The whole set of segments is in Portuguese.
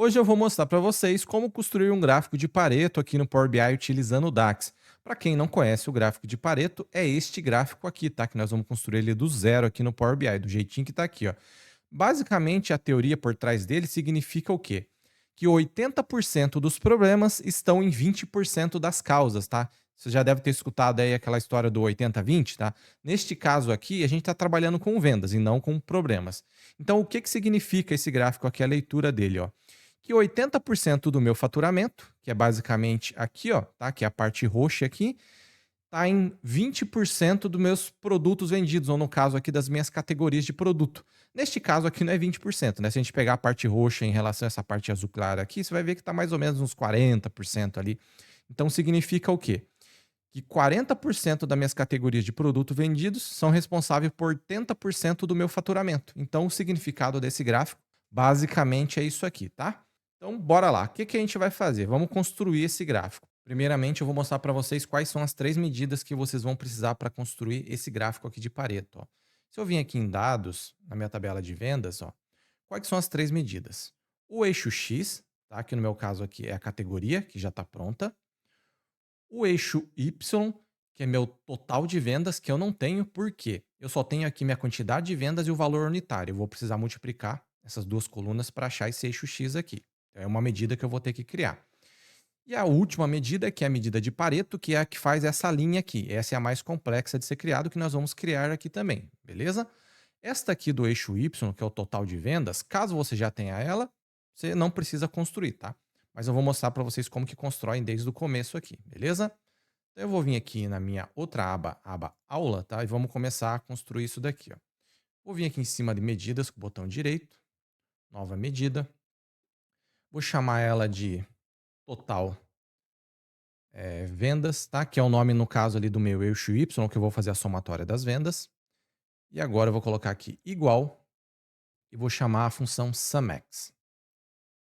Hoje eu vou mostrar para vocês como construir um gráfico de Pareto aqui no Power BI utilizando o DAX. Para quem não conhece o gráfico de Pareto, é este gráfico aqui, tá? Que nós vamos construir ele do zero aqui no Power BI, do jeitinho que está aqui, ó. Basicamente, a teoria por trás dele significa o quê? Que 80% dos problemas estão em 20% das causas, tá? Você já deve ter escutado aí aquela história do 80-20, tá? Neste caso aqui, a gente está trabalhando com vendas e não com problemas. Então, o que, que significa esse gráfico aqui, a leitura dele, ó? Que 80% do meu faturamento, que é basicamente aqui, ó, tá? Que é a parte roxa aqui, tá em 20% dos meus produtos vendidos, ou no caso aqui das minhas categorias de produto. Neste caso aqui não é 20%, né? Se a gente pegar a parte roxa em relação a essa parte azul clara aqui, você vai ver que está mais ou menos uns 40% ali. Então significa o quê? Que 40% das minhas categorias de produto vendidos são responsáveis por 80% do meu faturamento. Então o significado desse gráfico basicamente é isso aqui, tá? Então bora lá. O que, que a gente vai fazer? Vamos construir esse gráfico. Primeiramente, eu vou mostrar para vocês quais são as três medidas que vocês vão precisar para construir esse gráfico aqui de Pareto. Ó. Se eu vim aqui em dados, na minha tabela de vendas, ó, quais são as três medidas? O eixo X, tá? Que no meu caso aqui é a categoria, que já está pronta. O eixo Y, que é meu total de vendas, que eu não tenho, por quê? Eu só tenho aqui minha quantidade de vendas e o valor unitário. Eu vou precisar multiplicar essas duas colunas para achar esse eixo X aqui. É uma medida que eu vou ter que criar. E a última medida, que é a medida de Pareto, que é a que faz essa linha aqui. Essa é a mais complexa de ser criado, que nós vamos criar aqui também, beleza? Esta aqui do eixo Y, que é o total de vendas, caso você já tenha ela, você não precisa construir, tá? Mas eu vou mostrar para vocês como que constroem desde o começo aqui, beleza? Então eu vou vir aqui na minha outra aba, aba aula, tá? E vamos começar a construir isso daqui, ó. Vou vir aqui em cima de medidas com o botão direito, nova medida. Vou chamar ela de total vendas, tá? Que é o nome, no caso ali do meu eixo Y, que eu vou fazer a somatória das vendas. E agora eu vou colocar aqui igual e vou chamar a função SumX.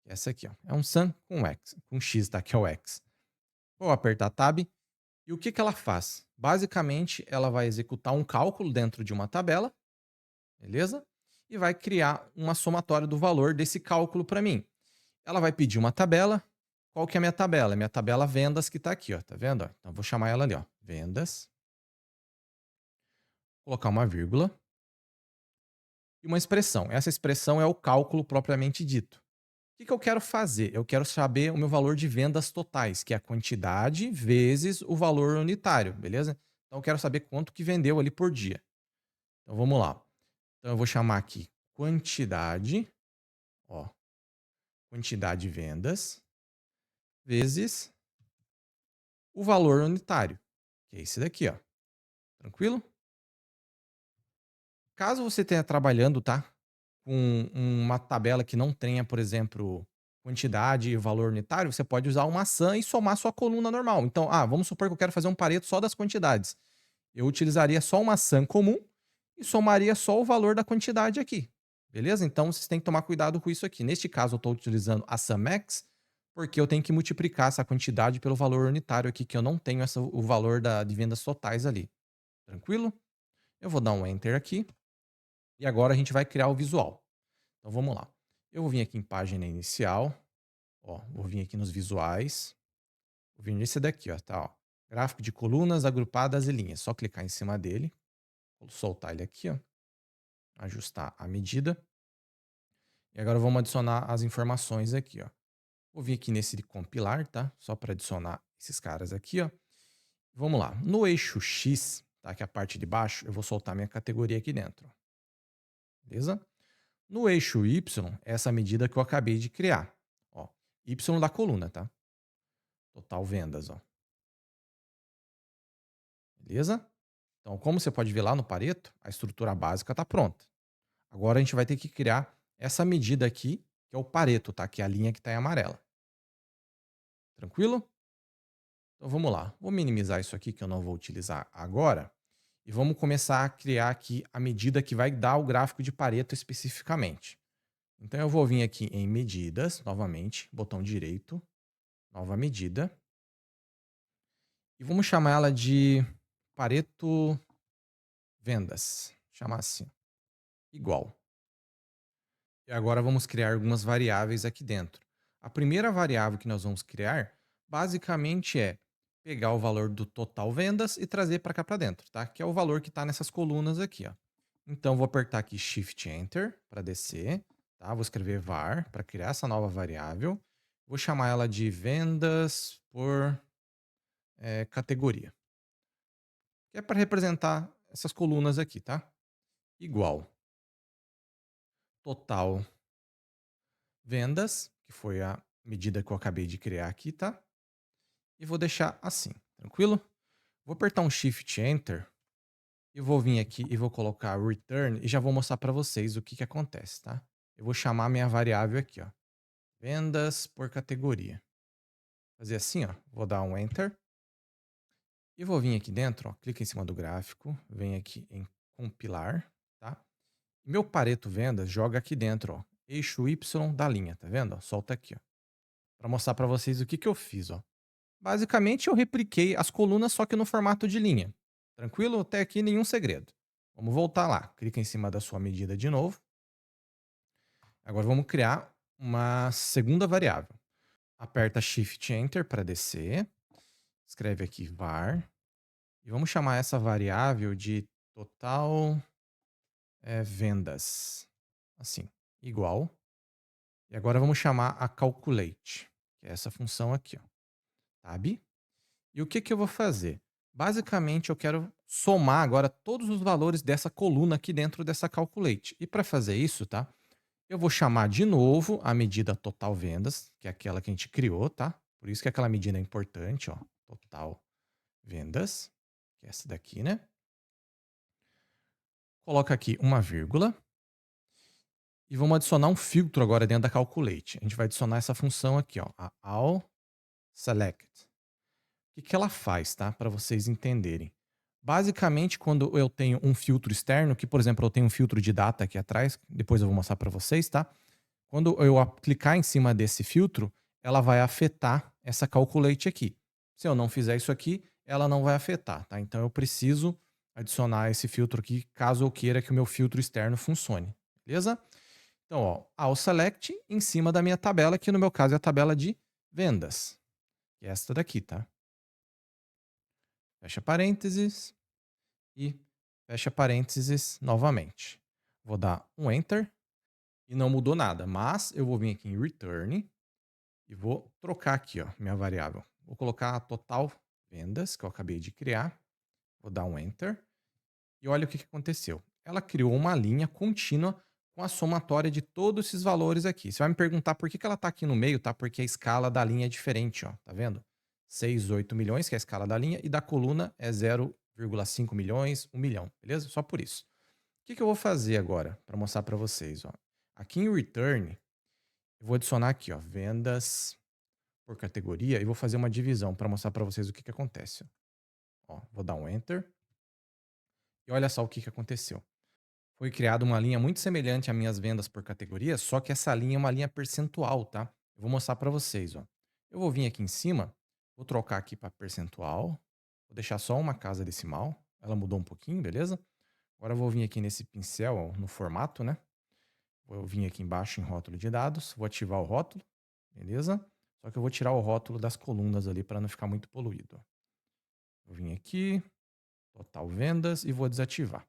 Essa aqui, ó. É um sum com X, com X, tá? Que é o X. Vou apertar Tab. E o que, que ela faz? Basicamente, ela vai executar um cálculo dentro de uma tabela, beleza? E vai criar uma somatória do valor desse cálculo para mim. Ela vai pedir uma tabela. Qual que é a minha tabela? É minha tabela vendas que está aqui, ó. Tá vendo? Então, vou chamar ela ali, ó. Vendas. Colocar uma vírgula. E uma expressão. Essa expressão é o cálculo propriamente dito. O que, que eu quero fazer? Eu quero saber o meu valor de vendas totais, que é a quantidade vezes o valor unitário, beleza? Então, eu quero saber quanto que vendeu ali por dia. Então, vamos lá. Então, eu vou chamar aqui quantidade, ó, quantidade vendas vezes o valor unitário, que é esse daqui, ó. Tranquilo? Caso você tenha trabalhando, tá, com uma tabela que não tenha, por exemplo, quantidade e valor unitário, você pode usar uma maçã e somar sua coluna normal. Então, vamos supor que eu quero fazer um Pareto só das quantidades. Eu utilizaria só uma maçã comum e somaria só o valor da quantidade aqui. Beleza? Então, vocês têm que tomar cuidado com isso aqui. Neste caso, eu estou utilizando a SumX porque eu tenho que multiplicar essa quantidade pelo valor unitário aqui, que eu não tenho o valor de vendas totais ali. Tranquilo? Eu vou dar um Enter aqui. E agora a gente vai criar o visual. Então vamos lá. Eu vou vir aqui em página inicial. Ó, vou vir aqui nos visuais. Vou vir nesse daqui, ó, tá? Ó. Gráfico de colunas agrupadas e linhas. Só clicar em cima dele. Vou soltar ele aqui, ó. Ajustar a medida. E agora vamos adicionar as informações aqui, ó. Vou vir aqui nesse de compilar, tá? Só para adicionar esses caras aqui, ó. Vamos lá. No eixo X, tá? Que é a parte de baixo, eu vou soltar minha categoria aqui dentro. Beleza? No eixo Y, é essa medida que eu acabei de criar. Ó, Y da coluna, tá? Total vendas, ó. Beleza? Então, como você pode ver lá no Pareto, a estrutura básica está pronta. Agora a gente vai ter que criar essa medida aqui, que é o Pareto, tá? Que é a linha que está em amarela. Tranquilo? Então vamos lá. Vou minimizar isso aqui que eu não vou utilizar agora. E vamos começar a criar aqui a medida que vai dar o gráfico de Pareto especificamente. Então eu vou vir aqui em medidas, novamente, botão direito, nova medida. E vamos chamar ela de Pareto Vendas. Chamar assim. Igual. E agora vamos criar algumas variáveis aqui dentro. A primeira variável que nós vamos criar, basicamente é pegar o valor do total vendas e trazer para cá para dentro, tá? Que é o valor que está nessas colunas aqui, ó. Então, vou apertar aqui Shift Enter para descer, tá? Vou escrever var para criar essa nova variável. Vou chamar ela de vendas por categoria, que é para representar essas colunas aqui, tá? Igual total vendas, que foi a medida que eu acabei de criar aqui, tá? E vou deixar assim, tranquilo? Vou apertar um Shift Enter e vou vir aqui e vou colocar return e já vou mostrar para vocês o que acontece, tá? Eu vou chamar minha variável aqui, ó, vendas por categoria. Fazer assim, ó, vou dar um Enter e vou vir aqui dentro, ó, clica em cima do gráfico, vem aqui em compilar, tá? Meu Pareto Vendas joga aqui dentro, ó, eixo Y da linha, tá vendo? Ó, solta aqui, ó, para mostrar para vocês o que eu fiz, ó. Basicamente, eu repliquei as colunas, só que no formato de linha. Tranquilo? Até aqui nenhum segredo. Vamos voltar lá. Clica em cima da sua medida de novo. Agora vamos criar uma segunda variável. Aperta Shift Enter para descer. Escreve aqui var. E vamos chamar essa variável de total vendas. Assim, igual. E agora vamos chamar a calculate, que é essa função aqui, ó. Tab. E o que eu vou fazer? Basicamente, eu quero somar agora todos os valores dessa coluna aqui dentro dessa calculate. E para fazer isso, tá? Eu vou chamar de novo a medida total vendas, que é aquela que a gente criou, tá? Por isso que aquela medida é importante, ó. Total vendas, que é essa daqui, né? Coloca aqui uma vírgula. E vamos adicionar um filtro agora dentro da calculate. A gente vai adicionar essa função aqui, ó, a all select. O que ela faz, tá? Para vocês entenderem. Basicamente, quando eu tenho um filtro externo, que por exemplo eu tenho um filtro de data aqui atrás, depois eu vou mostrar para vocês, tá? Quando eu clicar em cima desse filtro, ela vai afetar essa calculate aqui. Se eu não fizer isso aqui, ela não vai afetar, tá? Então eu preciso adicionar esse filtro aqui, caso eu queira que o meu filtro externo funcione, beleza? Então, ó, ao select em cima da minha tabela, que no meu caso é a tabela de vendas, que é esta daqui, tá? Fecha parênteses e fecha parênteses novamente. Vou dar um Enter e não mudou nada, mas eu vou vir aqui em Return e vou trocar aqui, ó, minha variável. Vou colocar a total vendas, que eu acabei de criar. Vou dar um Enter e olha o que aconteceu. Ela criou uma linha contínua com a somatória de todos esses valores aqui. Você vai me perguntar por que ela está aqui no meio, tá? Porque a escala da linha é diferente, ó, tá vendo? 6,8 milhões, que é a escala da linha, e da coluna é 0,5 milhões, 1 milhão, beleza? Só por isso. O que eu vou fazer agora para mostrar para vocês, ó? Aqui em Return, eu vou adicionar aqui, ó, vendas por categoria e vou fazer uma divisão para mostrar para vocês o que acontece. Ó, vou dar um Enter e olha só o que aconteceu. Foi criada uma linha muito semelhante às minhas vendas por categoria, só que essa linha é uma linha percentual, tá? Eu vou mostrar para vocês, ó. Eu vou vir aqui em cima, vou trocar aqui para percentual, vou deixar só uma casa decimal, ela mudou um pouquinho, beleza? Agora eu vou vir aqui nesse pincel, ó, no formato, né? Vou vir aqui embaixo em rótulo de dados, vou ativar o rótulo, beleza? Só que eu vou tirar o rótulo das colunas ali para não ficar muito poluído. Vou vir aqui, total vendas e vou desativar.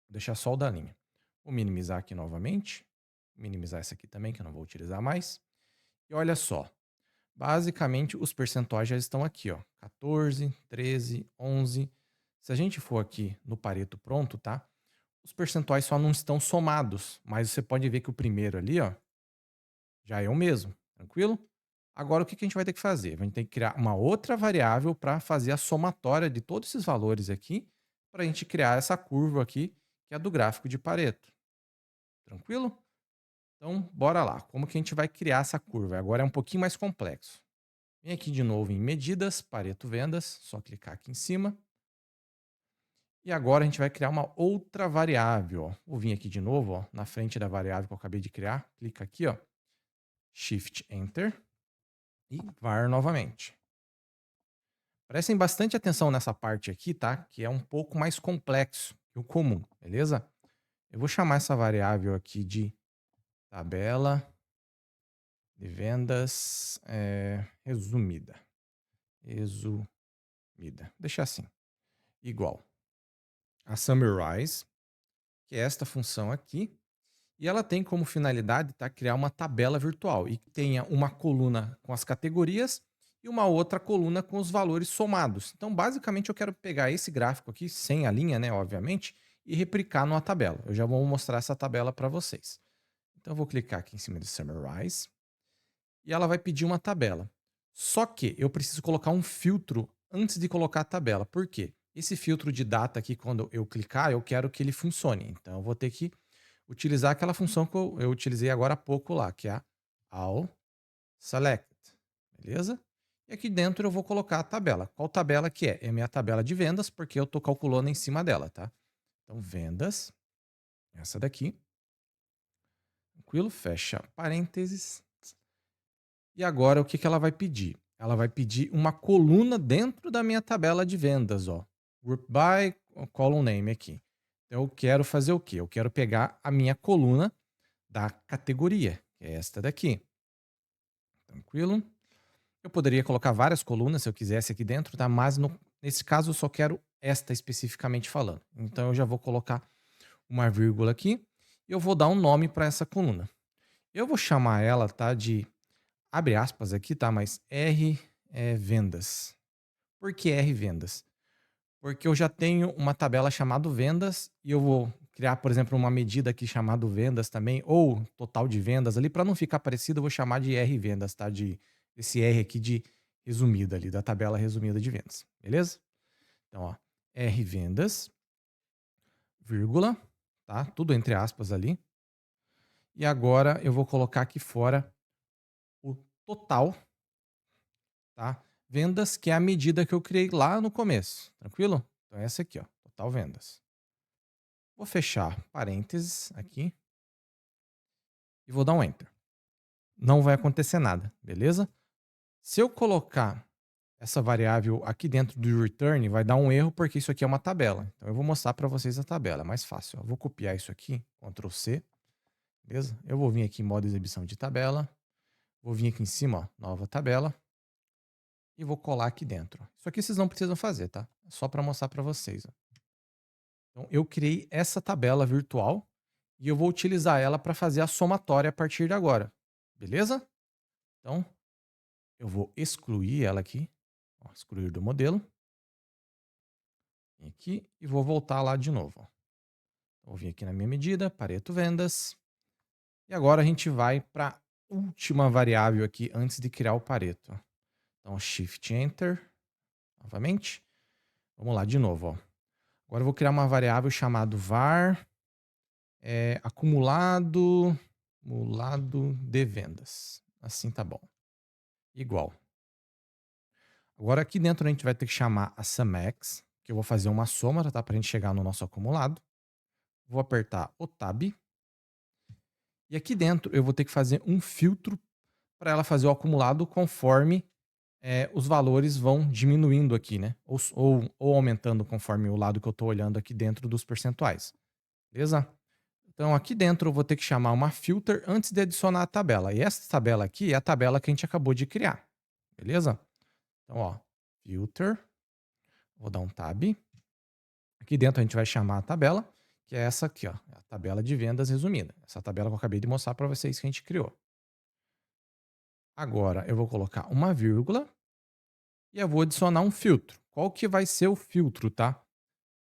Vou deixar só o da linha. Vou minimizar aqui novamente. Minimizar essa aqui também, que eu não vou utilizar mais. E olha só. Basicamente, os percentuais já estão aqui, ó. 14, 13, 11. Se a gente for aqui no Pareto pronto, tá? Os percentuais só não estão somados. Mas você pode ver que o primeiro ali, ó, já é o mesmo. Tranquilo? Agora, o que a gente vai ter que fazer? A gente tem que criar uma outra variável para fazer a somatória de todos esses valores aqui, para a gente criar essa curva aqui, que é do gráfico de Pareto. Tranquilo? Então, bora lá. Como que a gente vai criar essa curva? Agora é um pouquinho mais complexo. Vem aqui de novo em Medidas, Pareto Vendas, só clicar aqui em cima. E agora a gente vai criar uma outra variável. Ó. Vou vir aqui de novo, ó, na frente da variável que eu acabei de criar. Clica aqui, ó, Shift Enter e var novamente. Prestem bastante atenção nessa parte aqui, tá? Que é um pouco mais complexo que o comum, beleza? Eu vou chamar essa variável aqui de tabela de vendas resumida. Resumida. Deixa assim, igual a summarize, que é esta função aqui, e ela tem como finalidade, tá, criar uma tabela virtual e que tenha uma coluna com as categorias e uma outra coluna com os valores somados. Então, basicamente, eu quero pegar esse gráfico aqui, sem a linha, né, obviamente, e replicar numa tabela. Eu já vou mostrar essa tabela para vocês. Então, eu vou clicar aqui em cima de Summarize e ela vai pedir uma tabela. Só que eu preciso colocar um filtro antes de colocar a tabela. Por quê? Esse filtro de data aqui, quando eu clicar, eu quero que ele funcione. Então, eu vou ter que utilizar aquela função que eu utilizei agora há pouco lá, que é a all select, beleza? E aqui dentro eu vou colocar a tabela. Qual tabela que é? É a minha tabela de vendas, porque eu estou calculando em cima dela, tá? Então, vendas, essa daqui. Tranquilo? Fecha parênteses. E agora o que que ela vai pedir? Ela vai pedir uma coluna dentro da minha tabela de vendas, ó. Group by, column name aqui. Então eu quero fazer o quê? Eu quero pegar a minha coluna da categoria, que é esta daqui. Tranquilo? Eu poderia colocar várias colunas se eu quisesse aqui dentro, tá? Mas nesse caso eu só quero esta especificamente falando. Então eu já vou colocar uma vírgula aqui e eu vou dar um nome para essa coluna. Eu vou chamar ela, tá, de, abre aspas aqui, tá, mas R vendas. Por que R vendas? Porque eu já tenho uma tabela chamada vendas e eu vou criar, por exemplo, uma medida aqui chamada vendas também, ou total de vendas ali, para não ficar parecido, eu vou chamar de R vendas, tá? Esse R aqui de resumida ali, da tabela resumida de vendas, beleza? Então, ó, R vendas, vírgula, tá? Tudo entre aspas ali. E agora eu vou colocar aqui fora o total, tá? Vendas, que é a medida que eu criei lá no começo, tranquilo? Então, essa aqui, ó, total vendas. Vou fechar parênteses aqui e vou dar um Enter. Não vai acontecer nada, beleza? Se eu colocar essa variável aqui dentro do return, vai dar um erro porque isso aqui é uma tabela. Então eu vou mostrar para vocês a tabela, é mais fácil. Eu vou copiar isso aqui, Ctrl C, beleza? Eu vou vir aqui em modo exibição de tabela, vou vir aqui em cima, ó, nova tabela, e vou colar aqui dentro. Isso aqui vocês não precisam fazer, tá? É só para mostrar para vocês. Ó. Então eu criei essa tabela virtual e eu vou utilizar ela para fazer a somatória a partir de agora. Beleza? Então, eu vou excluir ela aqui. Ó, excluir do modelo. Vem aqui e vou voltar lá de novo. Ó. Vou vir aqui na minha medida, Pareto Vendas. E agora a gente vai para a última variável aqui antes de criar o Pareto. Ó. Então, Shift Enter. Novamente. Vamos lá de novo. Ó. Agora eu vou criar uma variável chamada var acumulado de vendas. Assim tá bom. Igual. Agora aqui dentro a gente vai ter que chamar a SumX, que eu vou fazer uma soma, tá? Para a gente chegar no nosso acumulado. Vou apertar o Tab. E aqui dentro eu vou ter que fazer um filtro para ela fazer o acumulado conforme os valores vão diminuindo aqui, né? Ou aumentando conforme o lado que eu estou olhando aqui dentro dos percentuais. Beleza? Então aqui dentro eu vou ter que chamar uma filter antes de adicionar a tabela. E essa tabela aqui é a tabela que a gente acabou de criar. Beleza? Então, ó, filter. Vou dar um tab. Aqui dentro a gente vai chamar a tabela, que é essa aqui, ó, a tabela de vendas resumida. Essa tabela que eu acabei de mostrar para vocês que a gente criou. Agora eu vou colocar uma vírgula e eu vou adicionar um filtro. Qual que vai ser o filtro, tá?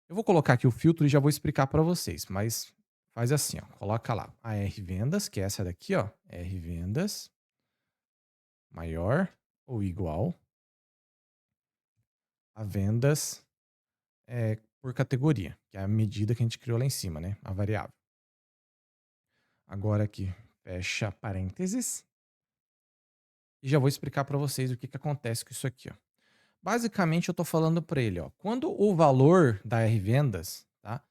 Eu vou colocar aqui o filtro e já vou explicar para vocês, mas faz assim, ó, coloca lá a R vendas, que é essa daqui, ó, R vendas maior ou igual a vendas por categoria, que é a medida que a gente criou lá em cima, né? A variável. Agora aqui, fecha parênteses. E já vou explicar para vocês o que, que acontece com isso aqui. Ó. Basicamente, eu estou falando para ele, ó, quando o valor da R vendas, tá,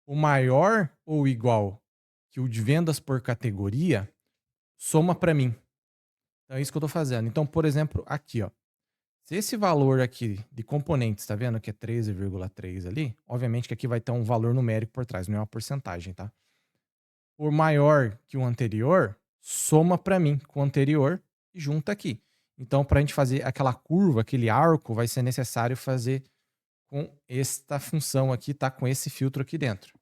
o maior ou igual que o de vendas por categoria, soma para mim. Então é isso que eu estou fazendo. Então, por exemplo, aqui, ó, se esse valor aqui de componentes, tá vendo que é 13,3 ali, obviamente que aqui vai ter um valor numérico por trás, não é uma porcentagem, tá? Por maior que o anterior, soma para mim com o anterior e junta aqui. Então, para a gente fazer aquela curva, aquele arco, vai ser necessário fazer com esta função aqui, tá? Com esse filtro aqui dentro.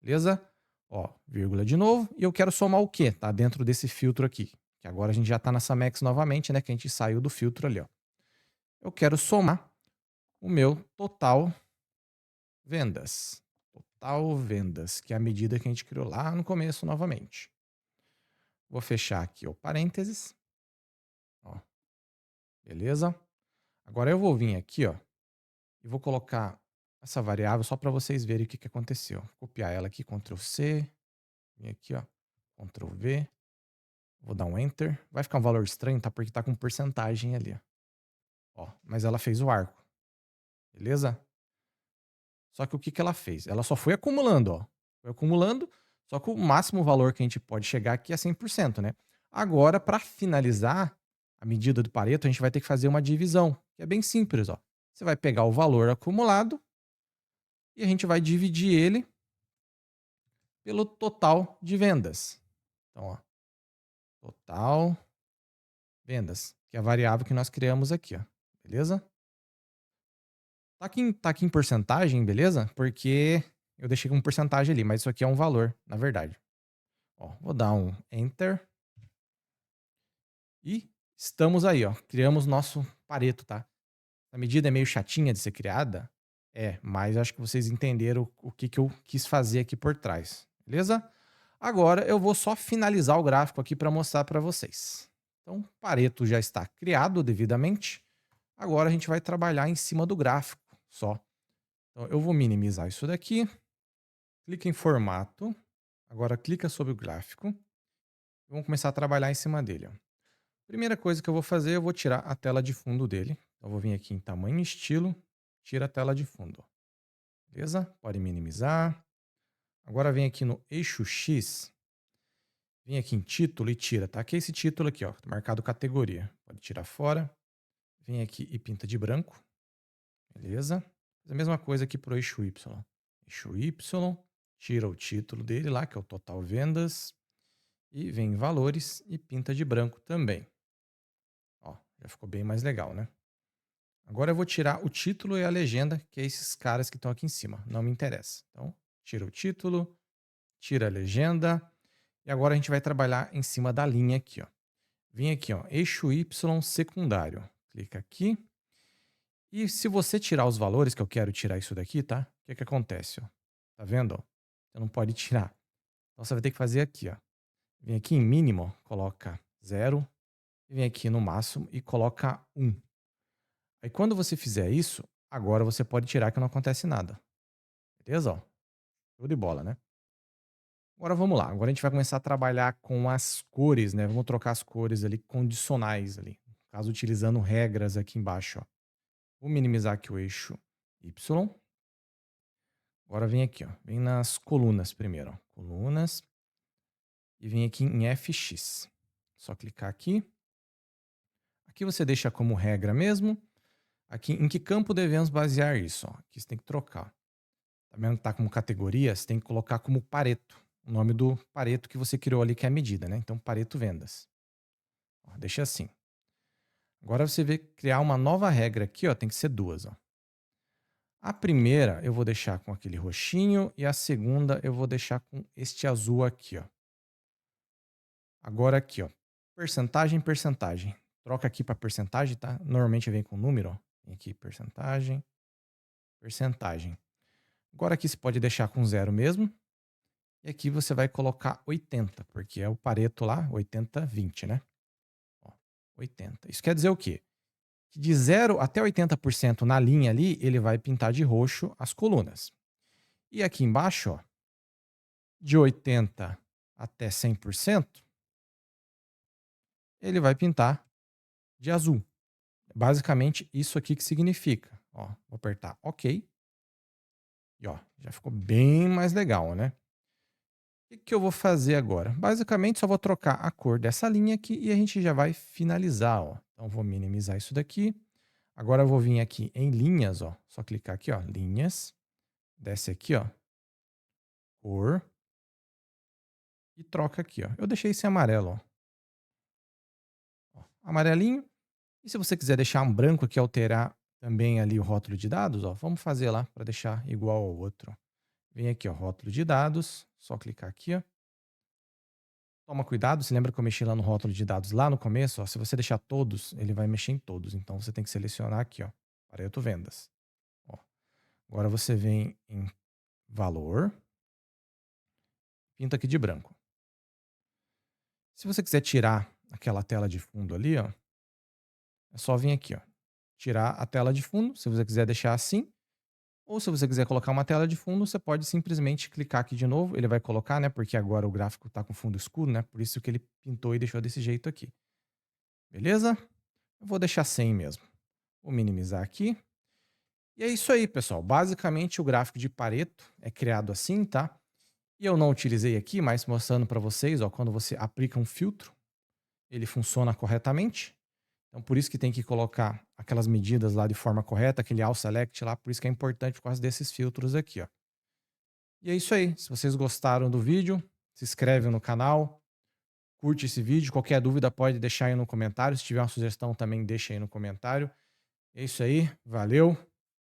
Beleza? Ó, vírgula de novo. E eu quero somar o quê? Tá dentro desse filtro aqui. Que agora a gente já tá nessa Max novamente, né? Que a gente saiu do filtro ali, ó. Eu quero somar o meu total vendas. Total vendas, que é a medida que a gente criou lá no começo novamente. Vou fechar aqui o parênteses. Ó, beleza? Agora eu vou vir aqui, ó, e vou colocar essa variável só para vocês verem o que aconteceu. Vou copiar ela aqui, Ctrl C, vem aqui, ó, Ctrl V, vou dar um Enter. Vai ficar um valor estranho, tá? Porque tá com porcentagem ali, ó. Mas ela fez o arco, beleza? Só que o que ela fez? Ela só foi acumulando, ó. Foi acumulando, só que o máximo valor que a gente pode chegar aqui é 100%, né? Agora, para finalizar a medida do Pareto, a gente vai ter que fazer uma divisão, que é bem simples, ó. Você vai pegar o valor acumulado e a gente vai dividir ele pelo total de vendas. Então, ó, total vendas, que é a variável que nós criamos aqui, ó. Beleza? Tá aqui em porcentagem, beleza? Porque eu deixei com porcentagem ali, mas isso aqui é um valor, na verdade. Ó, vou dar um Enter. E estamos aí, ó. Criamos nosso Pareto, tá? A medida é meio chatinha de ser criada. É, mas acho que vocês entenderam o que eu quis fazer aqui por trás. Beleza? Agora eu vou só finalizar o gráfico aqui para mostrar para vocês. Então, o Pareto já está criado devidamente. Agora a gente vai trabalhar em cima do gráfico só. Então, eu vou minimizar isso daqui. Clica em formato. Agora clica sobre o gráfico. Vamos começar a trabalhar em cima dele. Ó. Primeira coisa que eu vou fazer, eu vou tirar a tela de fundo dele. Então, eu vou vir aqui em tamanho e estilo, tira a tela de fundo. Ó. Beleza? Pode minimizar. Agora vem aqui no eixo X, vem aqui em título e tira, tá? Que é esse título aqui, ó, tá marcado categoria. Pode tirar fora. Vem aqui e pinta de branco. Beleza? Faz a mesma coisa aqui pro eixo Y. Eixo Y, tira o título dele lá, que é o total vendas. E vem em valores e pinta de branco também. Ó, já ficou bem mais legal, né? Agora eu vou tirar o título e a legenda, que é esses caras que estão aqui em cima. Não me interessa. Então, tira o título, tira a legenda. E agora a gente vai trabalhar em cima da linha aqui, ó. Vem aqui, ó, eixo Y secundário. Clica aqui. E se você tirar os valores, que eu quero tirar isso daqui, tá? O que acontece, ó? Tá vendo? Ó? Você não pode tirar. Então você vai ter que fazer aqui, ó. Vem aqui em mínimo, coloca 0. E vem aqui no máximo e coloca 1. Aí quando você fizer isso, agora você pode tirar que não acontece nada. Beleza? Ó, show de bola, né? Agora vamos lá. Agora a gente vai começar a trabalhar com as cores, né? Vamos trocar as cores ali condicionais ali. No caso, utilizando regras aqui embaixo, ó. Vou minimizar aqui o eixo Y. Agora vem aqui, ó. Vem nas colunas primeiro, ó. Colunas. E vem aqui em FX. Só clicar aqui. Aqui você deixa como regra mesmo. Aqui, em que campo devemos basear isso? Ó? Aqui você tem que trocar. Tá vendo que tá como categoria? Você tem que colocar como Pareto. O nome do Pareto que você criou ali, que é a medida, né? Então, Pareto Vendas. Ó, deixa assim. Agora você vê criar uma nova regra aqui, ó. Tem que ser duas, ó. A primeira eu vou deixar com aquele roxinho e a segunda eu vou deixar com este azul aqui, ó. Agora aqui, ó. Percentagem, percentagem. Troca aqui para percentagem, tá? Normalmente vem com número, ó. Vem aqui, percentagem, percentagem. Agora aqui você pode deixar com 0 mesmo. E aqui você vai colocar 80, porque é o Pareto lá, 80-20, né? Ó, 80. Isso quer dizer o quê? Que de 0 até 80% na linha ali, ele vai pintar de roxo as colunas. E aqui embaixo, ó, de 80 até 100%, ele vai pintar de azul. Basicamente, isso aqui que significa. Ó, vou apertar OK. E ó, já ficou bem mais legal, né? O que eu vou fazer agora? Basicamente, só vou trocar a cor dessa linha aqui e a gente já vai finalizar, ó. Então, vou minimizar isso daqui. Agora, eu vou vir aqui em linhas, ó. Só clicar aqui, ó, linhas. Desce aqui, ó, cor. E troca aqui, ó. Eu deixei esse amarelo, ó. amarelinho. E se você quiser deixar um branco aqui, alterar também ali o rótulo de dados, ó, vamos fazer lá para deixar igual ao outro. Vem aqui, ó, rótulo de dados, só clicar aqui, ó. Toma cuidado, se lembra que eu mexi lá no rótulo de dados lá no começo, ó, se você deixar todos, ele vai mexer em todos. Então você tem que selecionar aqui, ó, Pareto Vendas. Ó. Agora você vem em valor, pinta aqui de branco. Se você quiser tirar aquela tela de fundo ali, ó, é só vir aqui, ó, tirar a tela de fundo, se você quiser deixar assim, ou se você quiser colocar uma tela de fundo, você pode simplesmente clicar aqui de novo, ele vai colocar, né, porque agora o gráfico está com fundo escuro, né, por isso que ele pintou e deixou desse jeito aqui. Beleza? Eu vou deixar 100 mesmo. Vou minimizar aqui. E é isso aí, pessoal. Basicamente, o gráfico de Pareto é criado assim, tá? E eu não utilizei aqui, mas mostrando para vocês, ó, quando você aplica um filtro, ele funciona corretamente. Então, por isso que tem que colocar aquelas medidas lá de forma correta, aquele all select lá, por isso que é importante por causa desses filtros aqui, ó. E é isso aí. Se vocês gostaram do vídeo, se inscreve no canal, curte esse vídeo. Qualquer dúvida pode deixar aí no comentário. Se tiver uma sugestão também, deixa aí no comentário. É isso aí. Valeu.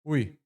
Fui.